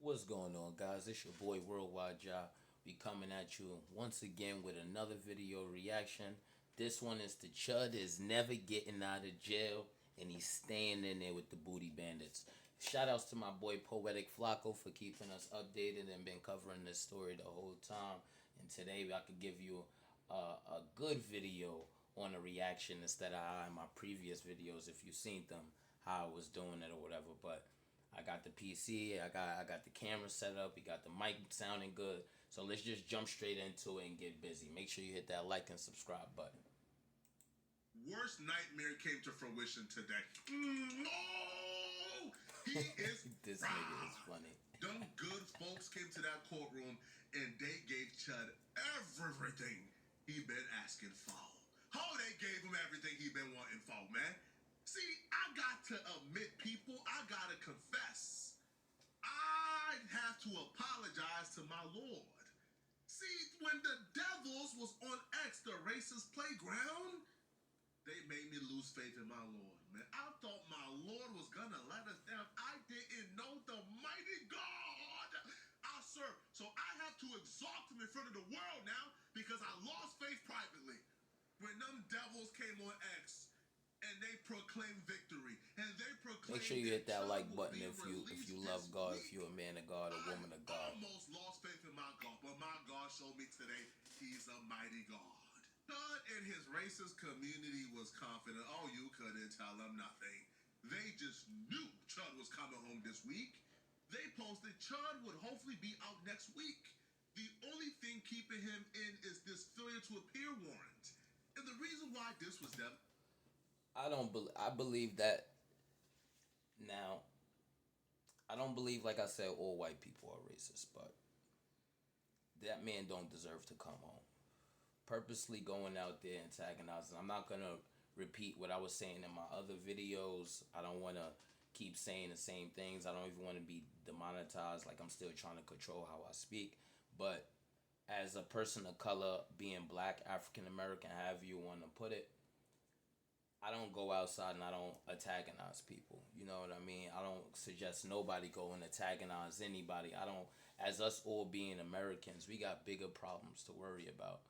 What's going on, guys? It's your boy Worldwide Job. We coming at you once again with another video reaction. This one is to Chud is never getting out of jail, and he's staying in there with the booty bandits. Shout outs to my boy Poetic Flacco for keeping us updated and been covering this story the whole time. And today I could give you a good video on a reaction instead of in my previous videos if you've seen them, how I was doing it or whatever. But I got the PC, I got the camera set up, we got the mic sounding good. So let's just jump straight into it and get busy. Make sure you hit that like and subscribe button. Worst nightmare came to fruition today. Oh, he is This proud. nigga is funny. Them good folks came to that courtroom and they gave Chud everything he been asking for. How they gave him everything he been wanting for, man. See, I got to admit, people, I gotta confess. I have to apologize to my Lord. See, when the Devils was on X, the racist playground, they made me lose faith in my Lord, man. I thought my Lord was gonna let us down. I didn't know the mighty God I serve. So I have to exalt him in front of the world now because I lost faith privately. When them devils came on X and they proclaimed victory, and they proclaimed. Make sure you hit that like button if if you love God, if you're a man of God, a woman of God. I almost lost faith in my God, but my God showed me today he's a mighty God. Chud and his racist community was confident. Oh, you couldn't tell them nothing. They just knew Chud was coming home this week. They posted Chud would hopefully be out next week. The only thing keeping him in is this failure to appear warrant. And the reason why this was them. I believe that now. I don't believe, like I said, all white people are racist, but that man don't deserve to come home. Purposely going out there antagonizing. I'm not gonna repeat what I was saying in my other videos. I don't want to keep saying the same things. I don't even want to be demonetized. Like, I'm still trying to control how I speak. But as a person of color, being black, African American, however you want to put it, I don't go outside and I don't antagonize people. You know what I mean? I don't suggest nobody go and antagonize anybody. I don't, as us all being Americans, we got bigger problems to worry about.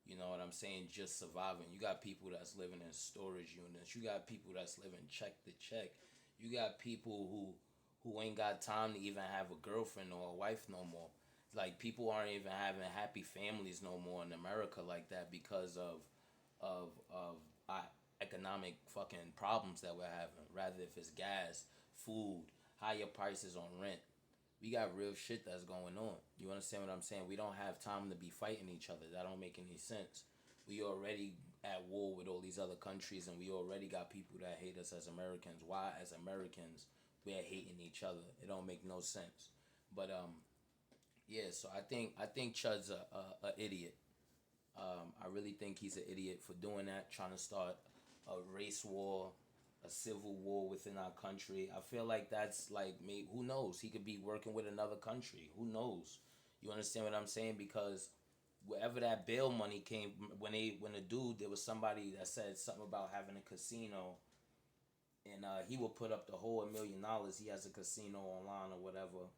You know what I'm saying? Just surviving. You got people that's living in storage units. You got people that's living check to check. You got people who ain't got time to even have a girlfriend or a wife no more. Like, people aren't even having happy families no more in America like that because of economic fucking problems that we're having. Rather if it's gas, food, higher prices on rent. We got real shit that's going on. You understand what I'm saying? We don't have time to be fighting each other. That don't make any sense. We already at war with all these other countries, and we already got people that hate us as Americans. Why, as Americans, we're hating each other? It don't make no sense. But yeah. So I think Chud's a idiot. I really think he's an idiot for doing that, trying to start a race war, a civil war within our country. I feel like that's like, maybe, who knows? He could be working with another country. Who knows? You understand what I'm saying? Because wherever that bail money came, when the dude, there was somebody that said something about having a casino, and he will put up the whole $1,000,000. He has a casino online or whatever,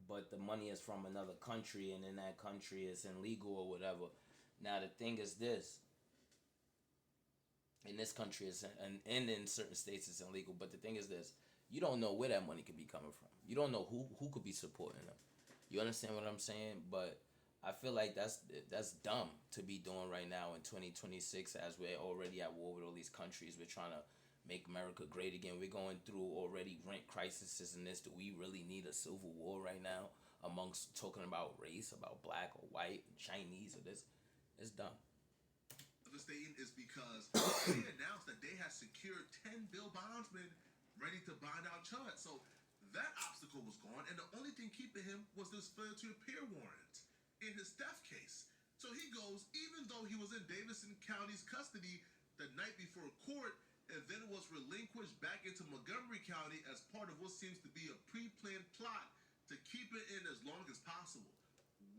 but the money is from another country, and in that country it's illegal or whatever. Now the thing is this. In this country, and in certain states it's illegal. But the thing is this: you don't know where that money could be coming from. You don't know who could be supporting them. You understand what I'm saying? But I feel like that's dumb to be doing right now in 2026, as we're already at war with all these countries. We're trying to make America great again. We're going through already rent crises and this. Do we really need a civil war right now amongst talking about race, about black or white, Chinese or this? It's dumb. Devastating is because they announced that they had secured 10 bill bondsmen ready to bond out Chud. So that obstacle was gone, and the only thing keeping him was this failure to appear warrant in his theft case. So he goes, even though he was in Davidson County's custody the night before court, and then was relinquished back into Montgomery County as part of what seems to be a pre-planned plot to keep it in as long as possible.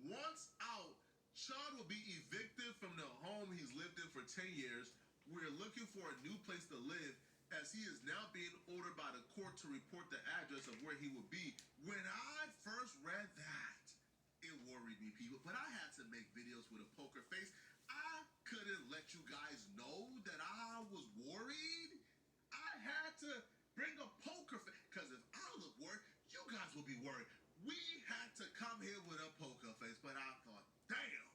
Once out, Chud will be evicted from the home he's lived in for 10 years. We're looking for a new place to live, as he is now being ordered by the court to report the address of where he will be When I first read that, it worried me, people. But I had to make videos with a poker face. I couldn't let you guys know that I was worried. I had to bring a poker face. Because if I look worried, you guys will be worried. We had to come here with a poker face. But I thought, damn,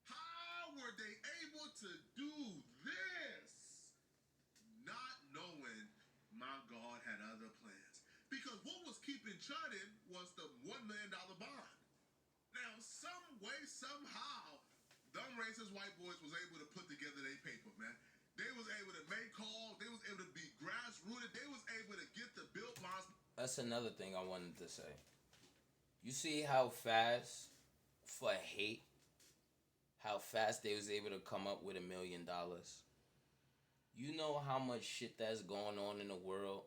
how were they able to do this? Not knowing my God had other plans. Because what was keeping Chud in was the $1 million bond. Now, some way, somehow, them racist white boys was able to put together their paper, man. They was able to make calls. They was able to be grassrooted. They was able to get the bill bonds. That's another thing I wanted to say. You see how fast, for hate, how fast they was able to come up with $1 million? You know how much shit that's going on in the world?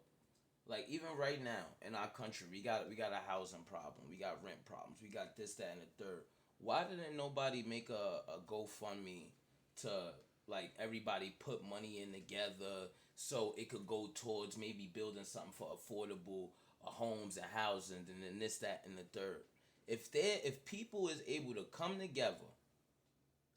Like, even right now, in our country, we got a housing problem. We got rent problems. We got this, that, and the third. Why didn't nobody make a GoFundMe to, like, everybody put money in together so it could go towards maybe building something for affordable homes and housing, and then this, that, and the third? If people is able to come together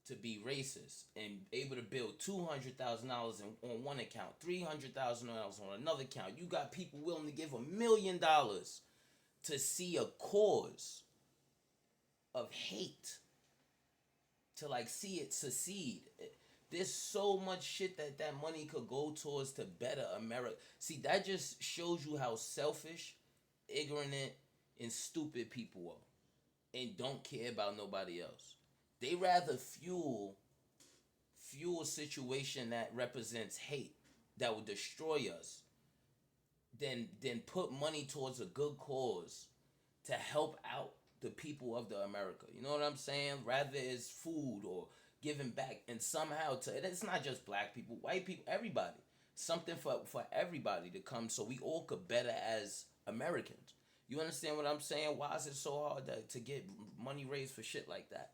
to be racist and able to build $200,000 on one account, $300,000 on another account, you got people willing to give $1 million to see a cause of hate, to like see it succeed. There's so much shit that money could go towards to better America. See, that just shows you how selfish, ignorant, and stupid people are, and don't care about nobody else. They rather fuel a situation that represents hate, that will destroy us, than put money towards a good cause to help out the people of the America. You know what I'm saying? Rather it's food or giving back, and somehow it's not just black people, white people, everybody. Something for everybody to come so we all could better as Americans. You understand what I'm saying? Why is it so hard to get money raised for shit like that?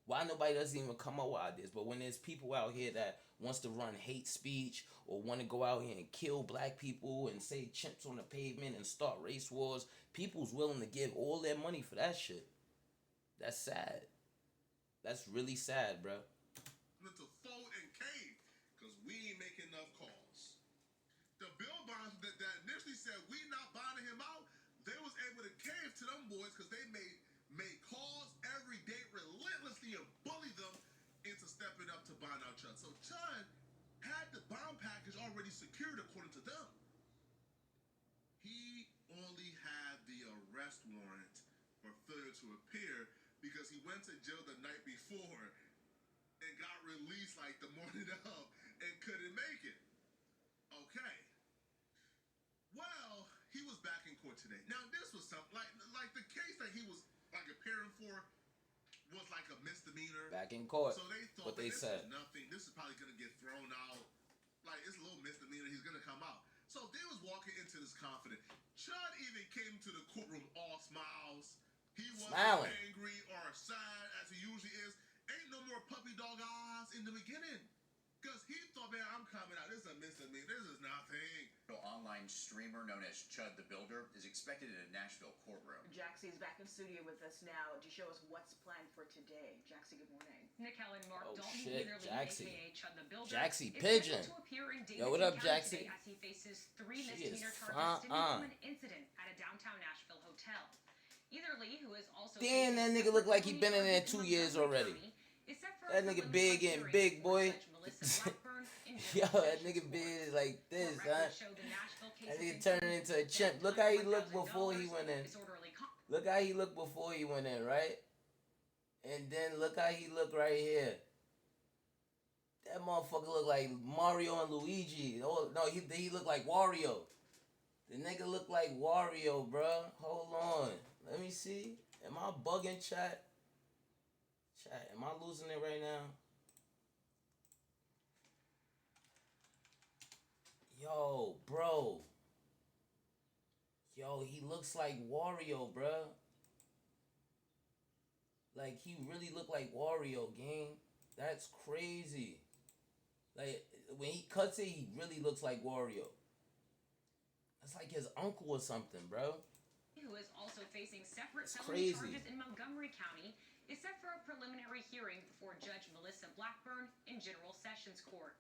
Why nobody doesn't even come up with ideas? But when there's people out here that wants to run hate speech or want to go out here and kill black people and say chimps on the pavement and start race wars, people's willing to give all their money for that shit. That's sad. That's really sad, bro. To fold and cave because we ain't making enough calls. The bill bonds that initially said we not bonding him out, they was able to cave to them boys because they made calls every day relentlessly and bully them into stepping up to bond out Chud. So Chud had the bond package already secured according to them. He only had the arrest warrant for failure to appear because he went to jail the night before and got released like the morning of and couldn't make it. Okay. Well, he was back in court today. Now this was something like the case that he was like appearing for was like a misdemeanor. Back in court. So they thought what they this said. was nothing. This is probably gonna get thrown out. Like it's a little misdemeanor. He's gonna come out. So they was walking into this confident. Chud even came to the courtroom all smiles. He wasn't Smiling. angry or sad as he usually is. Ain't no more puppy dog eyes in the beginning. Because he thought, man, I'm coming out. This is a misdemeanor. This is nothing. The online streamer known as Chud the Builder is expected in a Nashville courtroom. Jaxie's back in studio with us now to show us what's planned for today. Jaxie, good morning. Nickel and Mark Oh, Dalton shit, Eatherly, Jaxie. aka Chud the Builder, Jaxie is Pigeon. scheduled to appear in Davidson Yo, what up, County Jaxie? today as he faces 3 She misdemeanor is charges stemming from an incident at a downtown Nashville hotel. Eatherly, who is also Damn, that nigga look like he been in there 2 years already. That nigga big and big, boy. Yo, that nigga big like this, huh? That nigga turning into a chimp. Look how he looked before he went in. Look how he looked before he went in, right? And then look how he look right here. That motherfucker look like Mario and Luigi. Oh, no, he look like Wario. The nigga look like Wario, bro. Hold on. Let me see. Am I bugging, chat? Chat, am I losing it right now? Yo, bro. Yo, he looks like Wario, bro. Like, he really look like Wario, gang. That's crazy. Like, when he cuts it, he really looks like Wario. That's like his uncle or something, bro. who is also facing separate It's felony crazy. charges in Montgomery County, is set for a preliminary hearing before Judge Melissa Blackburn in General Sessions Court.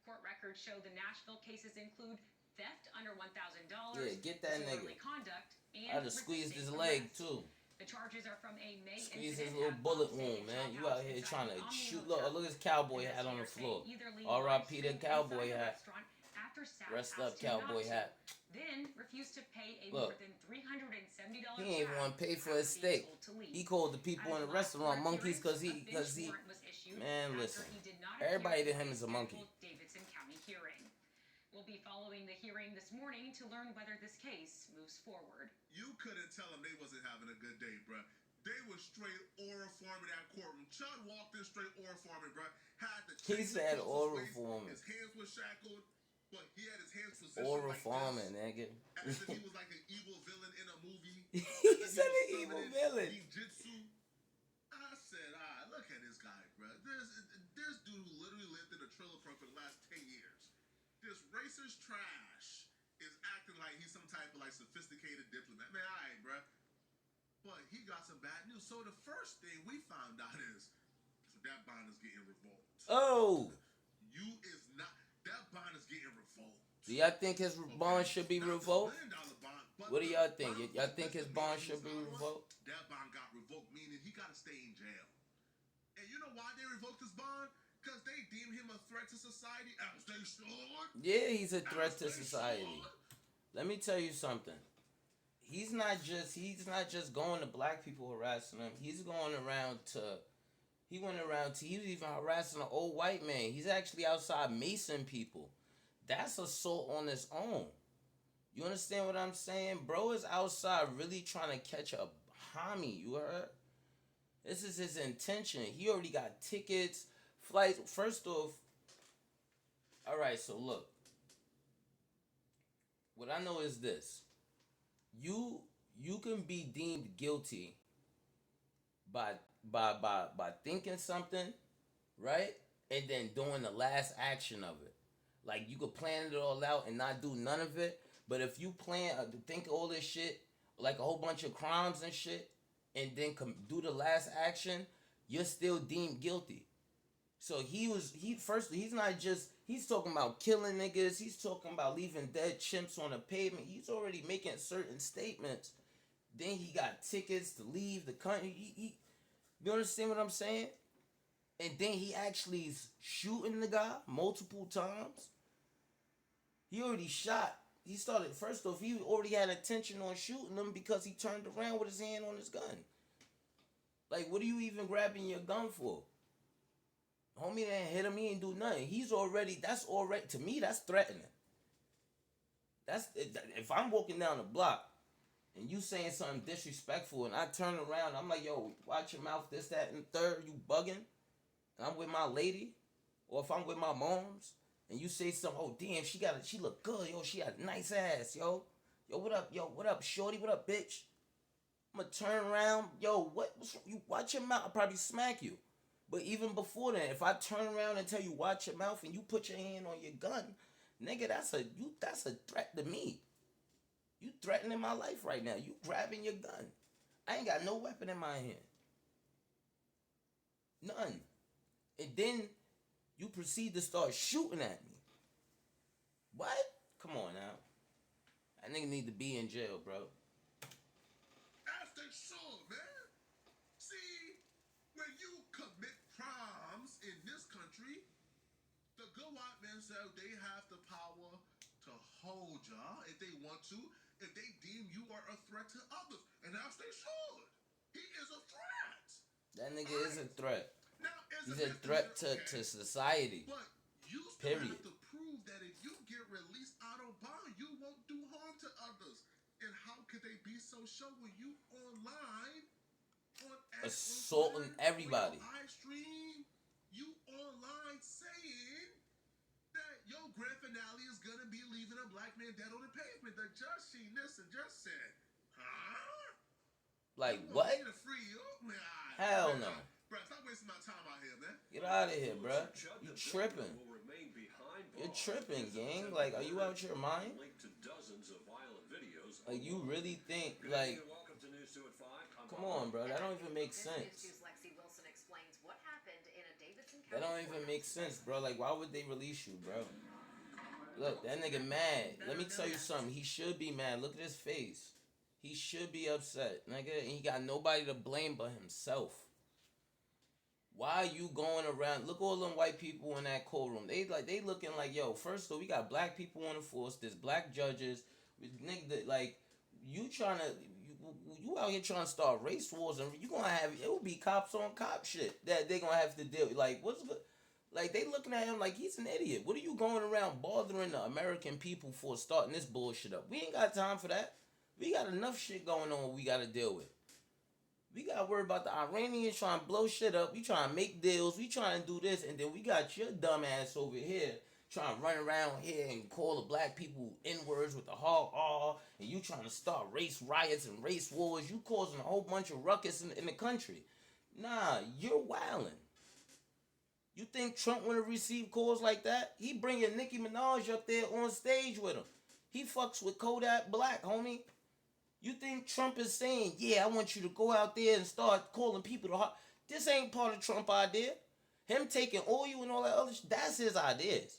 Court records show the Nashville cases include theft under $1,000, Yeah, get that disorderly nigga. conduct, and I just squeezed resisting his leg arrest. too. The charges are from a May Squeeze his incident little at bullet Bob wound, Sage man. Shop You House out here inside trying the to Omni shoot. Hotel. Look at his cowboy hat on the Investigators say floor. Eatherly R.I.P. the live-streamed cowboy inside the hat. restaurant after staff Rest asked up, him not cowboy to, hat. then refused to pay a Look, more than $370 he ain't tab want to pay for after his being steak. told to leave. He called the people At in his the last restaurant court monkeys appearance, because a he. bench warrant was issued Man, after listen. he did not appear Everybody to for him a is a monkey. scheduled Davidson County hearing. We'll be following the hearing this morning to learn whether this case moves forward. You couldn't tell them they wasn't having a good day, bruh. They was straight aura farming that courtroom. Chud walked in straight aura farming, bruh. Had the He chains said across aura his waist. farming. His hands were shackled, but he had his hands positioned Aura like farming, this, nigga. as if he was like an evil villain in a movie. He said an evil villain. Jitsu. I said, look at this guy, bruh. This dude who literally lived in a trailer park for the last 10 years. This racist trash is acting like he's some type of like sophisticated diplomat. Man, all right, bruh. But he got some bad news. So the first thing we found out is that bond is getting revoked. Oh. That bond is getting revoked. Do y'all think his bond should be Not the revoked? $1 million bond, but What do the y'all think? bond Y'all that think his Mr. bond Biden should be signed on, revoked? That bond got revoked, meaning he got to stay in jail. And you know why they revoked his bond? Because they deem him a threat to society, as they should. Yeah, he's a threat to society. Let me tell you something. He's not just going to black people harassing them. He was even harassing an old white man. He's actually outside macing people. That's assault on its own. You understand what I'm saying? Bro is outside really trying to catch a homie, you heard? This is his intention. He already got tickets, flights. First off, alright, so look. What I know is this. You can be deemed guilty by thinking something, right? And then doing the last action of it. Like you could plan it all out and not do none of it. But if you plan to think all this shit, like a whole bunch of crimes and shit, and then do the last action, you're still deemed guilty. So he's talking about killing niggas. He's talking about leaving dead chimps on the pavement. He's already making certain statements. Then he got tickets to leave the country. You understand what I'm saying? And then he actually is shooting the guy multiple times. He already shot. First off, he already had intention on shooting him because he turned around with his hand on his gun. Like, what are you even grabbing your gun for? Homie didn't hit him, he ain't do nothing. To me, that's threatening. If I'm walking down the block and you saying something disrespectful and I turn around, I'm like, yo, watch your mouth, this, that, and the third, you bugging? And I'm with my lady, or if I'm with my moms, and you say something, oh damn, she look good, yo, she got a nice ass, yo, what up, shorty, what up, bitch? I'm gonna turn around, yo, you watch your mouth, I'll probably smack you. But even before that, if I turn around and tell you watch your mouth and you put your hand on your gun, nigga, that's a threat to me. You threatening my life right now. You grabbing your gun. I ain't got no weapon in my hand. None. And then you proceed to start shooting at me. What? Come on now. That nigga need to be in jail, bro. As they should, man. See, when you commit crimes in this country, the good white men say they have the power to hold ya if they want to, if they deem you are a threat to others. And as they should. He is a threat. That nigga is a threat. Now, he's a threat to society. But you still period. have to prove that if you get released out of bond, you won't do harm to others. And how could they be so sure when you online on assaulting everybody? On live stream, you online saying that your grand finale is gonna be leaving a black man dead on the pavement. The judge seen this and just said, huh? Like you what? Want me to free you? Hell no. Bro, stop wasting my time out here, man. Get out of here, bro. You tripping. You're tripping, gang. Like, are you out your mind? Linked to dozens of violent videos Like, you really think, like, come on, bro. That don't even make sense. That don't even make sense, bro. Like, why would they release you, bro? Look, that nigga mad. Let me tell you something. He should be mad. Look at his face. He should be upset, nigga. And he got nobody to blame but himself. Why are you going around? Look, all them white people in that courtroom. They looking like, yo, first of all, we got black people on the force. There's black judges. Nigga, like, you trying to, you out here trying to start race wars, and you gonna have, it will be cops on cop shit that they gonna have to deal with. Like, what's good? Like, they looking at him like he's an idiot. What are you going around bothering the American people for starting this bullshit up? We ain't got time for that. We got enough shit going on we got to deal with. We got to worry about the Iranians trying to blow shit up. We trying to make deals. We trying to do this. And then we got your dumb ass over here trying to run around here and call the black people N-words with the hard R. And you trying to start race riots and race wars. You causing a whole bunch of ruckus in the country. Nah, you're wildin'. You think Trump want to receive calls like that? He bringing Nicki Minaj up there on stage with him. He fucks with Kodak Black, homie. You think Trump is saying, yeah, I want you to go out there and start calling people to heart. This ain't part of Trump idea. Him taking oil and all that other shit, that's his ideas.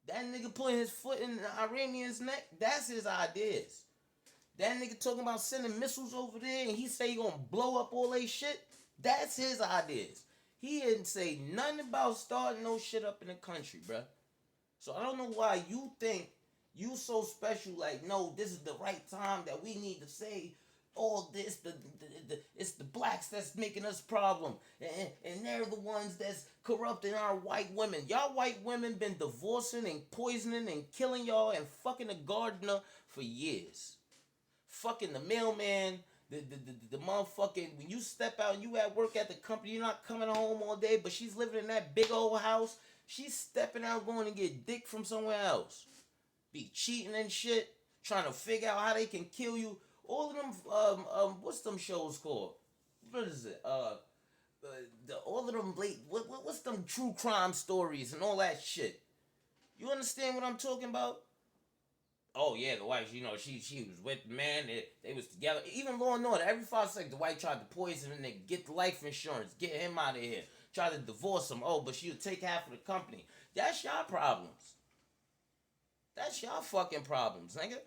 That nigga putting his foot in the Iranian's neck, that's his ideas. That nigga talking about sending missiles over there and he say he gonna blow up all they shit, that's his ideas. He didn't say nothing about starting no shit up in the country, bruh. So I don't know why you think you so special, like, no, this is the right time that we need to say all this. It's the blacks that's making us problem. And they're the ones that's corrupting our white women. Y'all white women been divorcing and poisoning and killing y'all and fucking the gardener for years. Fucking the mailman, the motherfucking, when you step out and you at work at the company, you're not coming home all day, but she's living in that big old house. She's stepping out going to get dick from somewhere else. Be cheating and shit, trying to figure out how they can kill you. All of them, what's them shows called? What is it? All of them what's them true crime stories and all that shit? You understand what I'm talking about? Oh yeah, the wife, you know, she was with the man, they was together. Even Law and Order, every 5 seconds, the wife tried to poison him and get the life insurance, get him out of here, try to divorce him. Oh, but she'll take half of the company. That's y'all problems. That's y'all fucking problems, nigga.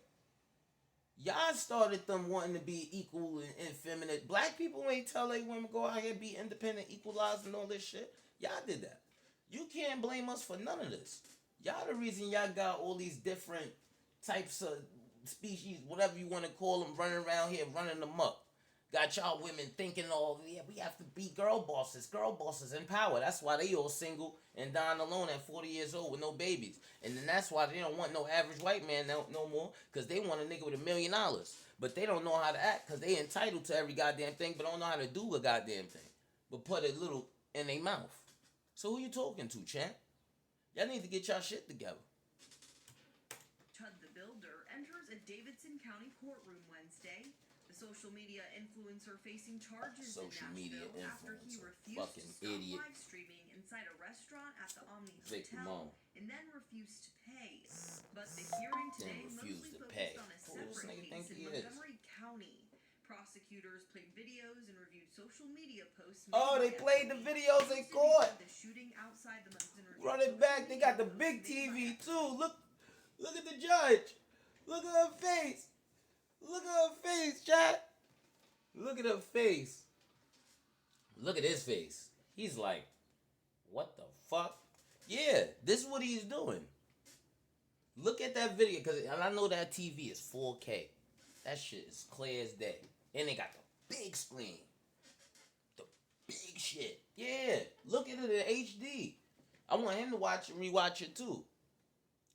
Y'all started them wanting to be equal and effeminate. Black people ain't tell they women go out here and be independent, equalized and all this shit. Y'all did that. You can't blame us for none of this. Y'all the reason y'all got all these different types of species, whatever you want to call them, running around here, running them up. Got y'all women thinking, oh, yeah, we have to be girl bosses in power. That's why they all single and dying alone at 40 years old with no babies. And then that's why they don't want no average white man no more, because they want a nigga with $1 million. But they don't know how to act, because they entitled to every goddamn thing, but don't know how to do a goddamn thing. But put a little in their mouth. So who you talking to, champ? Y'all need to get y'all shit together. Chud the Builder enters a Davidson County courtroom Wednesday. The social media influencer facing charges in Nashville after he refused to stop live streaming inside a restaurant at the Omni Hotel and then refused to pay. But the hearing today mostly focused on a separate case in Montgomery County. Prosecutors played videos and reviewed social media posts. Oh, they played the videos they caught. The shooting outside the Run it back. They got the big TV too. Look at the judge. Look at her face. Look at her face, chat. Look at her face. Look at his face. He's like, what the fuck? Yeah, this is what he's doing. Look at that video, and I know that TV is 4K. That shit is clear as day. And they got the big screen. The big shit. Yeah, look at it in HD. I want him to watch and rewatch it too.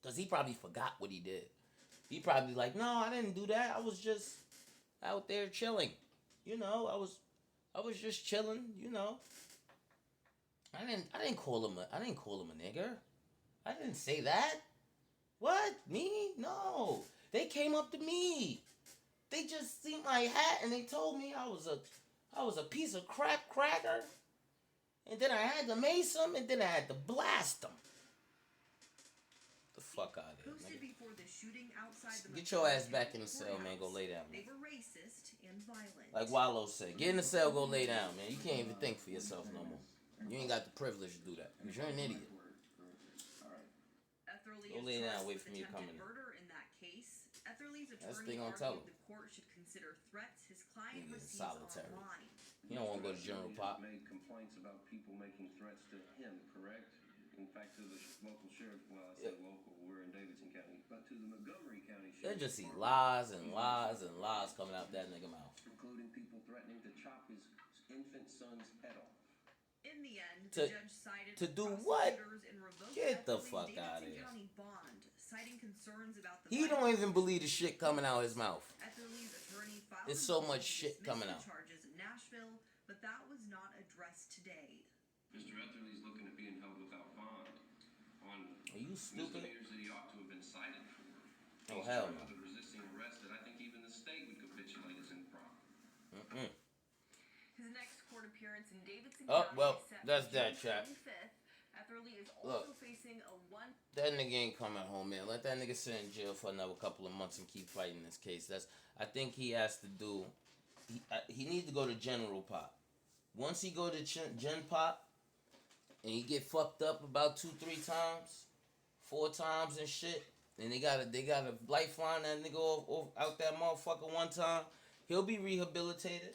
Because he probably forgot what he did. He probably like, no, I didn't do that. I was just out there chilling. You know, I was just chilling, you know. I didn't call him a nigger. I didn't say that. What? Me? No. They came up to me. They just seen my hat and they told me I was a piece of crap cracker. And then I had to mace them and then I had to blast them. The fuck out of here. Posted before the shooting outside the Get your ass Montgomery back County in the cell, man. Go courthouse. lay down, They man. were racist and violent. Like Wallow said, get in the cell, go lay down, man. You can't even think for yourself no more. You ain't got the privilege to do that. Because you're an idiot. Eatherly Go is lay down, charged wait with for me to come attempted in. murder in that case. Eatherly's That's the attorney thing I'm telling argued the court should consider threats his client Nigga in receives solitary. online. You don't want to go to General Pop. Made complaints about people making threats to him, correct? In fact, to the local sheriff, well, I say local, we're in Davidson County, but to the Montgomery County They Sheriff just see Department, lies and lies and lies coming out that nigga mouth. including people threatening to chop his infant son's head off. In the end, To- the judge sided to with do what? prosecutors and revoked Get the Eatherly's fuck Davidson outta here. County bond, citing concerns about the He don't even believe the shit coming out his mouth. Eatherly's attorney filed There's a so motion much to shit dismiss coming the out. charges in Nashville, but that was not addressed today. Mr. Eatherly's looking at being held without bond on Are you stupid? misdemeanors that he ought to have been cited for. Oh, He's hell charged no. with resisting arrest that I think even the state would capitulate as improper. Mm-mm. His next court appearance in Davidson Oh, County well, is set that's for that, June chat. 25th. Eatherly is Look. also facing a one. That nigga ain't coming home, man. Let that nigga sit in jail for another couple of months and keep fighting this case. I think he has to do. He needs to go to General Pop. Once he go to Gen Pop, and he get fucked up about 2-3 times, 4 times and shit, and they got a lifeline that nigga off out that motherfucker one time, he'll be rehabilitated.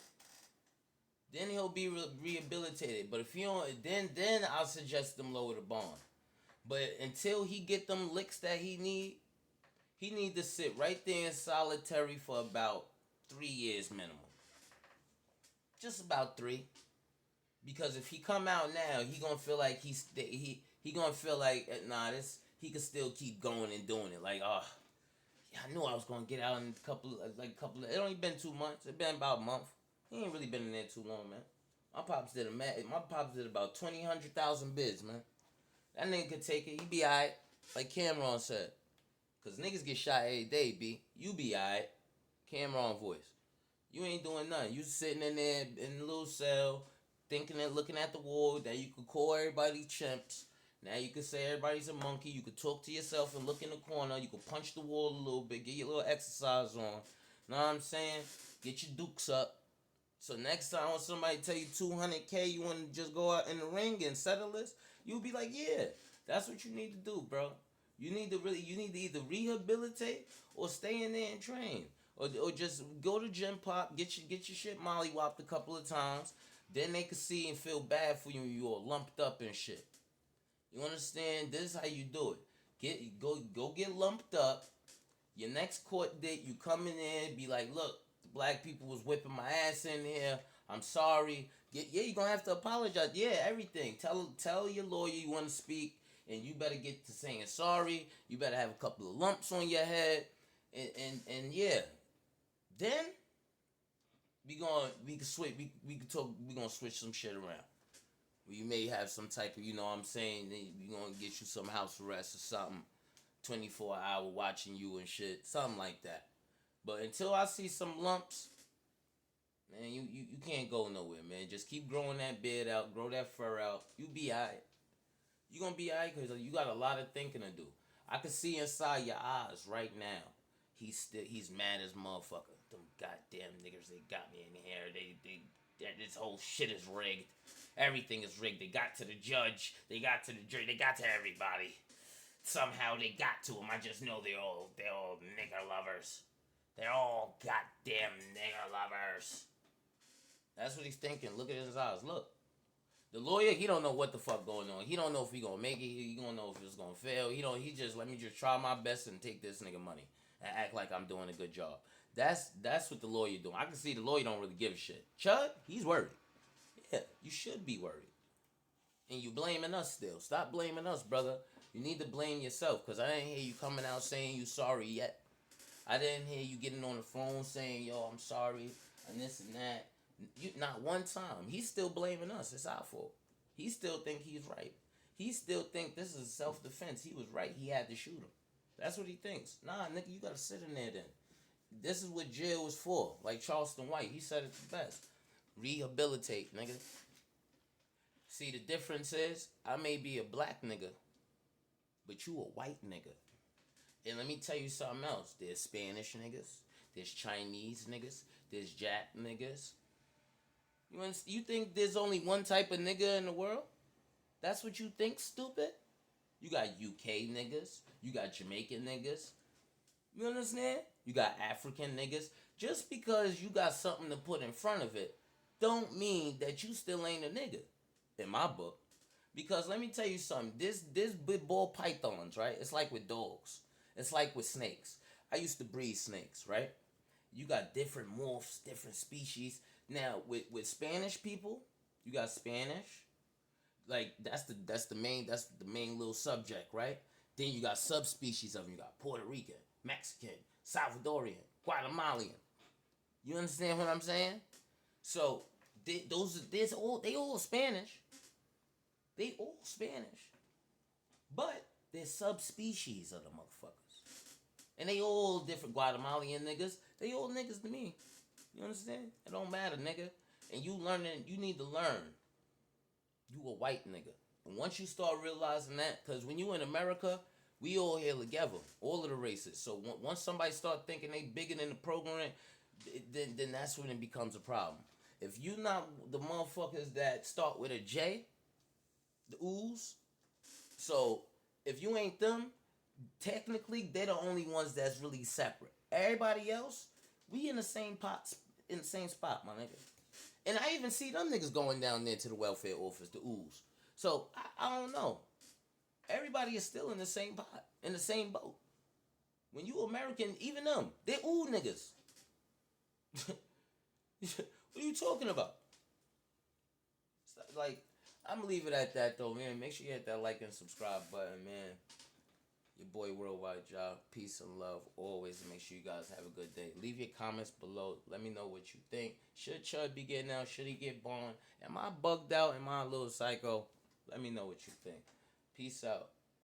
Then he'll be rehabilitated. But if you don't, then I'll suggest them lower the bond. But until he get them licks that he need to sit right there in solitary for about 3 years minimum. Just about 3. Because if he come out now, he gonna feel like he gonna feel like he could still keep going and doing it. Like, oh, yeah, I knew I was gonna get out in a couple. It only been 2 months. It been about a month. He ain't really been in there too long, man. My pops did about 100,000 bids, man. That nigga could take it. He be alright, like Cameron said. Cause niggas get shot every day, B. You be alright. Cameron voice. You ain't doing nothing. You sitting in there in a little cell, thinking and looking at the wall. That you could call everybody chimps. Now you could say everybody's a monkey. You could talk to yourself and look in the corner. You could punch the wall a little bit. Get your little exercise on. Know what I'm saying? Get your dukes up. So next time when somebody tell you $200K, you want to just go out in the ring and settle this, you'll be like, yeah, that's what you need to do, bro. You need to either rehabilitate or stay in there and train. Or just go to Gym Pop, get your shit mollywopped a couple of times. Then they can see and feel bad for you when you're all lumped up and shit. You understand? This is how you do it. Go get lumped up. Your next court date, you come in there and be like, look, the black people was whipping my ass in here. I'm sorry. Yeah, you're going to have to apologize. Yeah, everything. Tell your lawyer you want to speak, and you better get to saying sorry. You better have a couple of lumps on your head. And yeah. Then we can switch. We can talk. We gonna switch some shit around. You may have some type of, you know what I'm saying, we gonna get you some house arrest or something, 24-hour watching you and shit, something like that. But until I see some lumps, man, you can't go nowhere, man. Just keep growing that beard out, grow that fur out. You be alright. You gonna be alright because you got a lot of thinking to do. I can see inside your eyes right now. He's mad as motherfucker. Them goddamn niggas, they got me in here. This whole shit is rigged. Everything is rigged. They got to the judge. They got to the jury. They got to everybody. Somehow they got to him. I just know they're all nigger lovers. They're all goddamn nigger lovers. That's what he's thinking. Look at his eyes. Look. The lawyer, he don't know what the fuck going on. He don't know if he gonna make it. He don't know if it's gonna fail. He just let me just try my best and take this nigga money and act like I'm doing a good job. That's what the lawyer doing. I can see the lawyer don't really give a shit. Chud, he's worried. Yeah, you should be worried. And you blaming us still. Stop blaming us, brother. You need to blame yourself, because I didn't hear you coming out saying you sorry yet. I didn't hear you getting on the phone saying, yo, I'm sorry, and this and that. Not one time. He's still blaming us. It's our fault. He still think he's right. He still think this is self-defense. He was right. He had to shoot him. That's what he thinks. Nah, nigga, you gotta sit in there then. This is what jail is for. Like Charleston White, he said it the best. Rehabilitate, nigga. See, the difference is, I may be a black nigga, but you a white nigga. And let me tell you something else. There's Spanish niggas. There's Chinese niggas. There's Jap niggas. You think there's only one type of nigga in the world? That's what you think, stupid? You got UK niggas. You got Jamaican niggas. You understand? You got African niggas. Just because you got something to put in front of it, don't mean that you still ain't a nigga. In my book. Because let me tell you something. This big ball pythons, right? It's like with dogs. It's like with snakes. I used to breed snakes, right? You got different morphs, different species. Now, with Spanish people, you got Spanish. Like, that's the main little subject, right? Then you got subspecies of them. You got Puerto Rican, Mexican, Salvadorian, Guatemalan. You understand what I'm saying? So, they all Spanish. They all Spanish. But they're subspecies of the motherfuckers. And they all different. Guatemalan niggas, they all niggas to me. You understand? It don't matter, nigga. And you need to learn. You a white nigga. And once you start realizing that, because when you in America, we all here together. All of the races. So once somebody start thinking they bigger than the program, then that's when it becomes a problem. If you not the motherfuckers that start with a J, the ooze, so if you ain't them, technically they're the only ones that's really separate. Everybody else, we in the same spot, my nigga. And I even see them niggas going down there to the welfare office, the ooze. So I don't know. Everybody is still in the same pot, in the same boat. When you American, even them, they're ooh niggas. What are you talking about? Like, I'm gonna leave it at that though, man. Make sure you hit that like and subscribe button, man. Your boy Worldwide Job. Peace and love always. And make sure you guys have a good day. Leave your comments below. Let me know what you think. Should Chud be getting out? Should he get born? Am I bugged out? Am I a little psycho? Let me know what you think. Peace out.